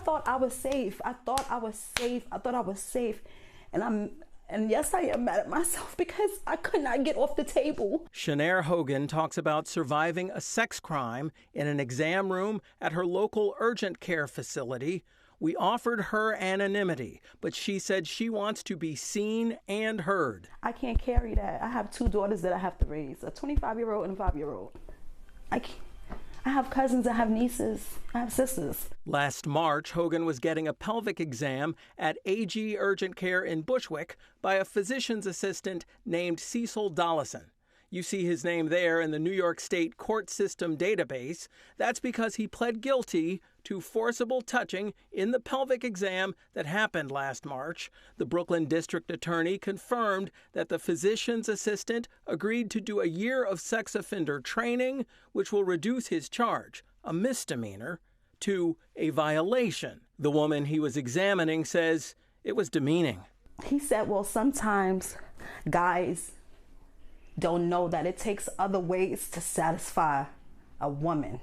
thought I was safe. I thought I was safe. And yes, I am mad at myself because I could not get off the table. Shanair Hogan talks about surviving a sex crime in an exam room at her local urgent care facility. We offered her anonymity, but she said she wants to be seen and heard. I can't carry that. I have 2 daughters that I have to raise, a 25-year-old and a 5-year-old. I have cousins, I have nieces, I have sisters. Last March, Hogan was getting a pelvic exam at AG Urgent Care in Bushwick by a physician's assistant named Cecil Dollison. You see his name there in the New York State court system database. That's because he pled guilty to forcible touching in the pelvic exam that happened last March. The Brooklyn district attorney confirmed that the physician's assistant agreed to do a year of sex offender training, which will reduce his charge, a misdemeanor, to a violation. The woman he was examining says it was demeaning. He said, well, sometimes guys don't know that it takes other ways to satisfy a woman.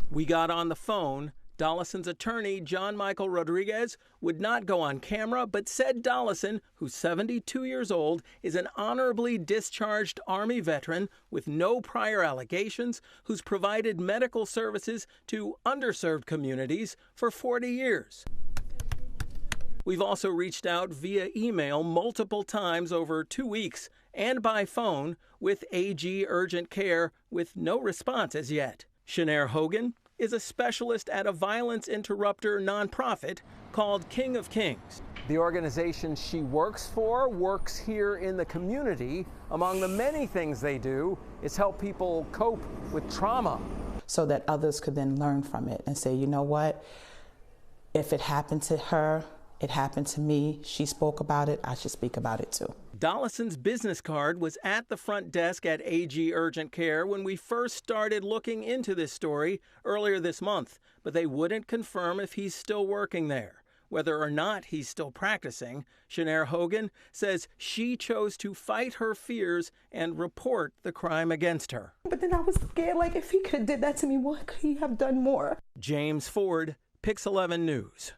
We got on the phone. Dollison's attorney, John Michael Rodriguez, would not go on camera, but said Dollison, who's 72 years old, is an honorably discharged Army veteran with no prior allegations, who's provided medical services to underserved communities for 40 years. We've also reached out via email multiple times over 2 weeks and by phone with AG Urgent Care with no response as yet. Shanair Hogan is a specialist at a violence interrupter nonprofit called King of Kings. The organization she works for works here in the community. Among the many things they do is help people cope with trauma. So that others could then learn from it and say, you know what, if it happened to her, it happened to me, she spoke about it, I should speak about it too. Dollison's business card was at the front desk at AG Urgent Care when we first started looking into this story earlier this month, but they wouldn't confirm if he's still working there. Whether or not he's still practicing, Shanair Hogan says she chose to fight her fears and report the crime against her. But then I was scared, like if he could have did that to me, what could he have done more? James Ford, Pix 11 News.